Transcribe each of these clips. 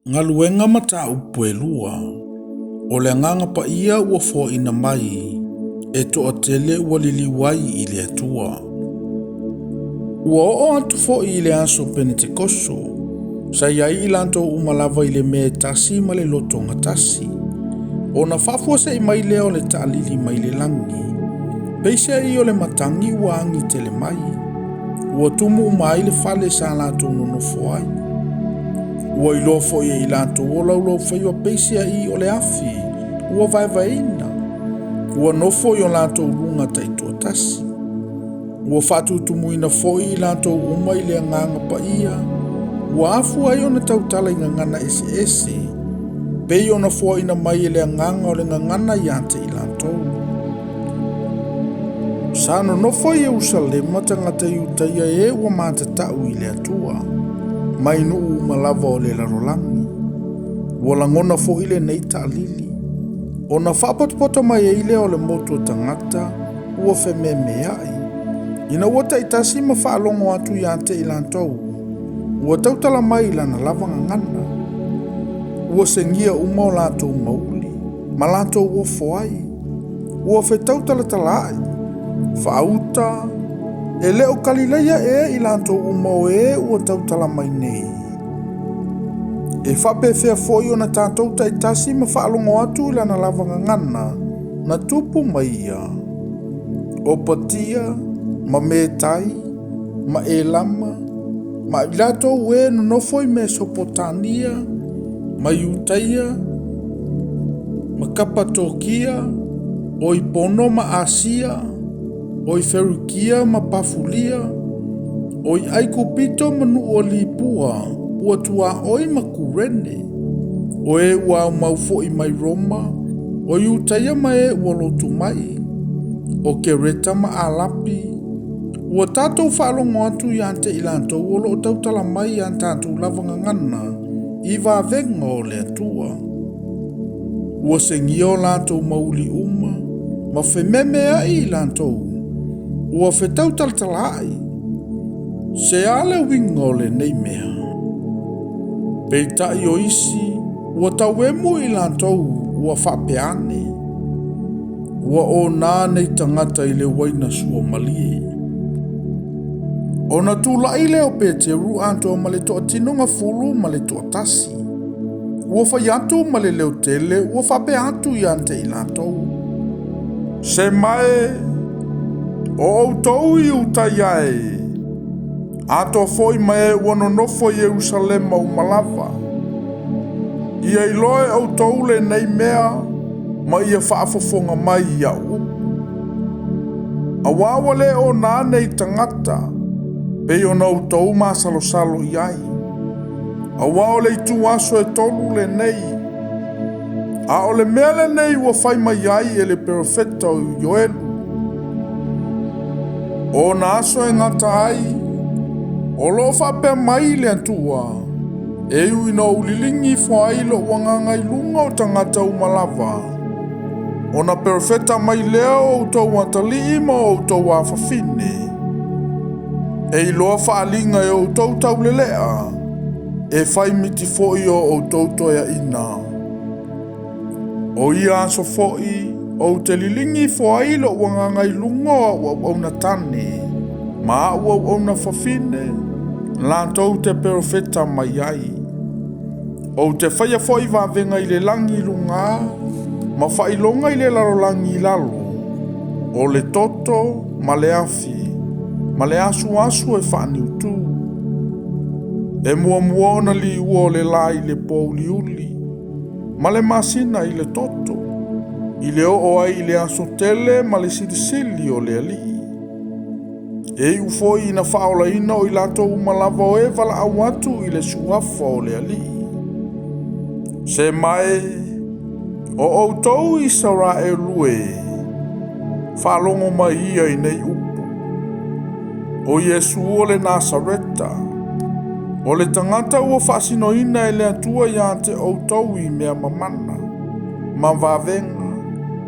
Ngā luenga mata upu e lua, o le nganga pa ia ua fo ina mai, e to a tele ua lili wai i le atua. Ua o atu fo i le aso Pentekoso, sa iai ilanto umalava i le me tasi ma le loto ngatasi. O na fafua se i mai leo le taalili mai le langi, peise i o le matangi ua angi tele mai, ua tumu umai le fale sa lato nonofo ai. Ua ilo fo i lato o laulau whaiwa peise i o le afi, ua vaevaina, ua nofo i o lato urunga taitua tasi. Ua fatu tumuina fo i lato umai le nganga pa ia, ua afu ai o na tautala i ngangana ese ese, pei o na fo ina mai le nganga o le ngangana iante i lato. Sano nofo i Jerusalema tangata i utaia e ua matatau i le atua, mai nuu malava o le larolangi. Ua langona fo ile nei taalili. O na whapatpota mai e ile o le motu o tangata, ua whememe ai. Ina ua taitasi ma whaalongo atu i ante i lantou. Ua tautala mai i lana lavanga ngana. Ua sengia uma o latou mauli, ma latou ua foai. Ua whetautala tala ai. Whaauta, e leo kalileia e i lantou uma o e ua tautala mai nei. E whapewhea foi o na tātou taitasi ma whaalongo atu i lana lavanga ngana na tupu mai ia. O patia, ma metai, ma elama, ma ilato ue no nofoi Mesopotania, ma Iutaia, ma Kapatokia, o Ipono ma Asia, o Ferukia ma Pafulia, o Aikupito ma Nuolipua, ua tua oi ma Kurene, o e ua maufo i mai Roma, o Iutaia ma e ua lotu mai, o Kereta ma Alapi, ua tātou whaalongo atu i ante i lantou o lo tautala mai i tātou lavanga ngana i vāvenga o le atua. Ua sengia o lantou mauli uma, ma whememe ai i lantou, ua whetautal talai, se ale winga o le nei mea. Peitai o isi, ua tauemu i lantou, ua whapeane, ua o nānei tangata i le waina sua malie. O na tula i leo Peteru anto ma le toa tinonga fulu ma le toa tasi. Ua whai atu ma le leo tele, ua whape atu i ante i lantou. Se mai, o autou i utai ai. Ato foi mai ua nonofo i Jerusalema umalava. Ia iloe autou le nei mea, ma ia whaafofonga mai ia upu. Awawa le o nānei tangata, pei o nau tau ma salo iai. Awao le itu aso e tolu le nei. A o le mea le nei ua whai mai ai e le profeta o Joelu. O na aso e ngata ai, o lo whape mai le antua. E ui na ulilingi whai lo wanganga i lunga o tangata umalava. O na profeta mai leo o tau watali ima o tau wafafine. E iloa whaalinga e o tau tau lelea, e whai miti foi o tau toia ina. O ia aso foi, o te lilingi foi lo wanganga i lunga o na tane, ma o na whafine, la tau te profeta mai ai. O te whaia foi wavenga i le langi lunga, ma whailonga i le laro langi lalo, o le toto ma le afi. Ma le asu e whaani utu. E mua na li ua le la i le pouli uli. Ma le masina i le toto. I le o ai i le aso tele ma le silisili o le ali. E ufoi ina whaola ina o i lato umalava o e vala awatu i le suafa o le ali. Se mai, o outou i sara e lue. Whalongo mai ia i nei upu. O Yesu o le Nasareta, o le tangata ua whasinoina e le atua i ante outou i mea mamana, ma vavenga,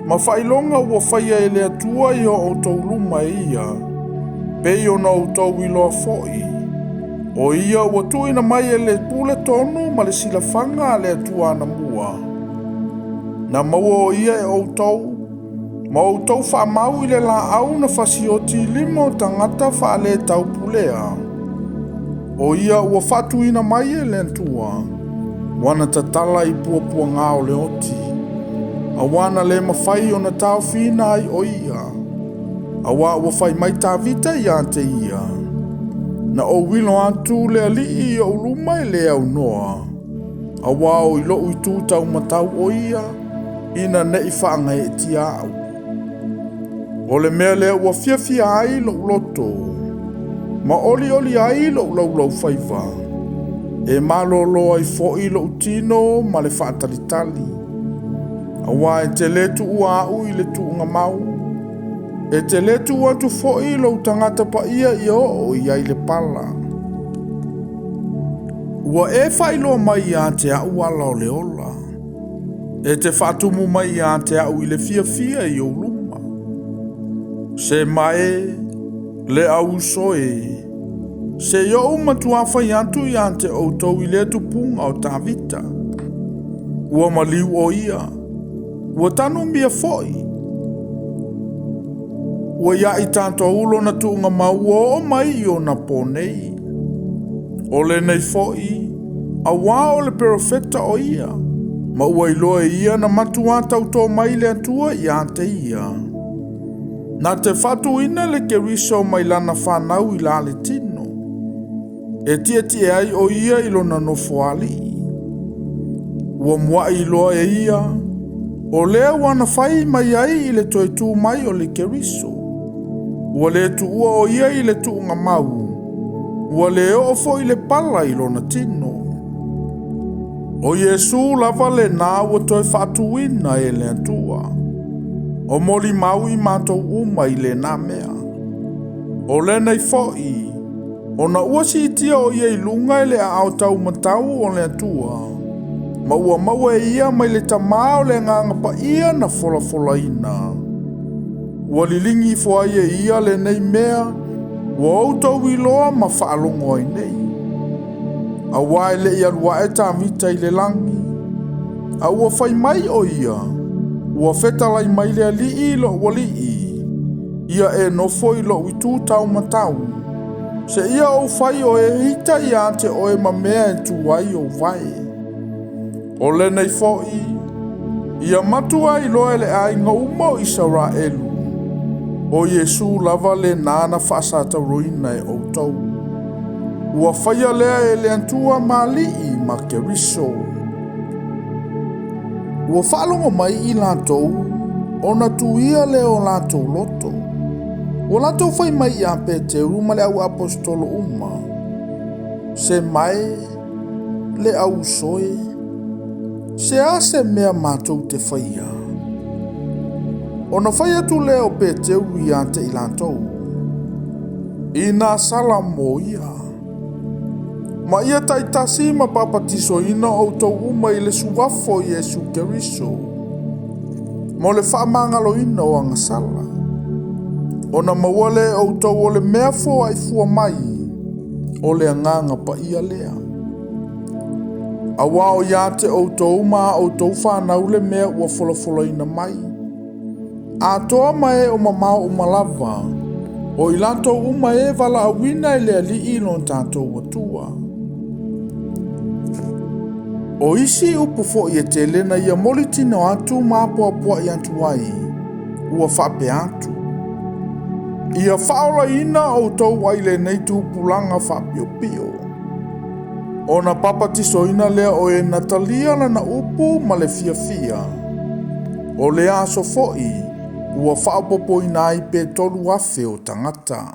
ma whailonga ua whaia e le atua i o outou luma ia, pei o na outou i loa foi, O ia ua tuina mai e le pule tonu ma le silafanga le atua na mua. Na maua o ia e outou, ma outou whaamau i le la au na fasioti limo tangata wha le tau pulea. O ia ua whatuina mai e le atua, wana tatala i puapua ngā o le oti. A wana le mawhai o na tau whina ai o ia. A wā ua whai mai tā vita i ante ia. Na o wilo atu le alii o uluma i le au noa. A wā o ilo ui tū tau matau o ia, ina ne i whaanga e ti au. O le mea lea ua fiafia ai lo uloto. Ma oli ai lo ulau whaiva. E malolo ai fo i lo utino ma le whaatalitali. A wā e te letu ua au i le tuunga mau. E te letu atu fo i lo tangata pa ia i o i ai le pala. Ua e whailo mai a te au ala o le ola. E te whatumu mai a te au i le fia i o luma. Se mai, le au soe. Se yo matua whai atu i ante o tau i le tupunga o tā vita. Ua maliu o ia. Ua tanu mia foi. Ua ia i tātua ulo na tuunga maua o mai i o na pōnei. O le nei foi, a wā o le perofeta o ia. Ma ua iloa ia na matua tau tō mai le atua i ante ia. Na te whatu ina le keriso mai lana whanau i la le tino. E tia ai o ia ilo na nofo ali. Ua mua iloa e ia. O lea wana whai mai ai i le toi tū mai o le keriso. Ua le tu ua o ia i le tuunga mau. Ua le o fo i le pala i lona tino. O Yesu lava le nā ua toi whatuina e le atua. O moli mau i mātou uma i le nā mea. O le nei foi. O na ua si tia o ia i lunga i le ao tau matau o le atua. Ma ua maua e ia mai le tamao le nganga pa ia na fola ina. Ua lilingi i fua ia le nei mea. Ua outau i loa ma whaalongo ai nei. A wae le ia rua e tā mita i le langi. A ua whai mai o ia. Ua whetalai mai le ali i lo wali i. Ia e nofo i lo i tū tau matau. Se ia o whai o e hita i ante o e mamea e tu wai o vai. O le nei foi. Ia matua i loa le ai ngā umau i Saraelu. O Yesu lava le nana whaasata roina e o tau. Ua whaia lea e le antua mali i ma keriso. Ua whaalongo mai i lātou, o na tuia le o lātou loto. Ua lātou whai mai i a Peteru ma le au apostolo uma. Se mai, le au soe. Se ase mea mātou te whaia. O na whai atu le o Peteru i ante i lātou. I nā sala mo ia. Ma ia taitasi ma papatiso ina o tau uma i le suwafo Yesu Keriso. Mo le whaamangalo ina o anga sala. O na mawale o tau o le mea fo ai fua mai. O le anganga pa ia lea. A wao ia te o tau ma o tau whanau le mea ua fola ina mai. A toa mai o mamau o malava. O ilanto uma e vala awina i le ali i lon tātou atua. O isi upu fo i e te lena ia moliti no atu māpua i atu ai. Ua whape atu. Ia whaola ina o tau ai le nei tūpulanga whapio pio. O na papatiso ina lea o e Natalia na upu ma le fia. O le aso foi. Ua whaopopo ina ai pe tolu afe o tangata.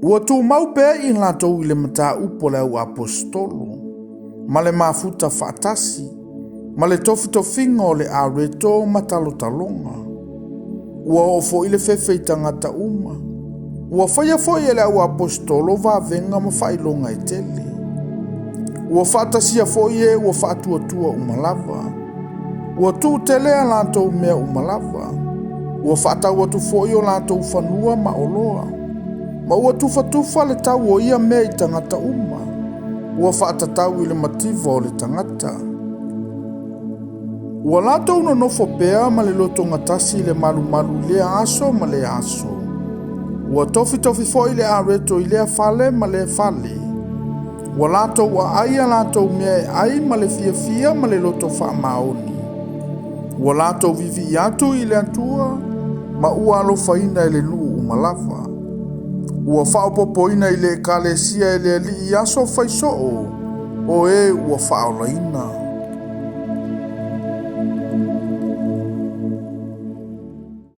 Ua tū mau pe i latou i le mata upo le au apostolo. Ma le mafuta whaatasi. Ma le tofinga o le areto matalotalonga. Ua ofo i le fefe i tangata uma. Ua whaia foi e le au apostolo va venga ma whailonga i tele. Ua whaatasia foi e ua whaatuatua umalava. Ua tū tele a lātou mea umalava. Ua whaatau atu foi o lātou whanua ma oloa. Ma ua tufa le tau o ia mea I tangata uma. Ua whaatatau I le mativa o le tangata. Ua latou no nofo pea ma le loto ngatasi le malu le aso ma le aso. Ua tofi fo I le areto I le fale ma le fale. Ua latou ua aia latou mea ai ma le fia ma le loto wha maoni. Ua latou vivi I atu I le atua ma ua alofaina I le nuu umalawa. Ua whaopopoina I le kalesia I le ali I aso faisoo o ua whaolaina.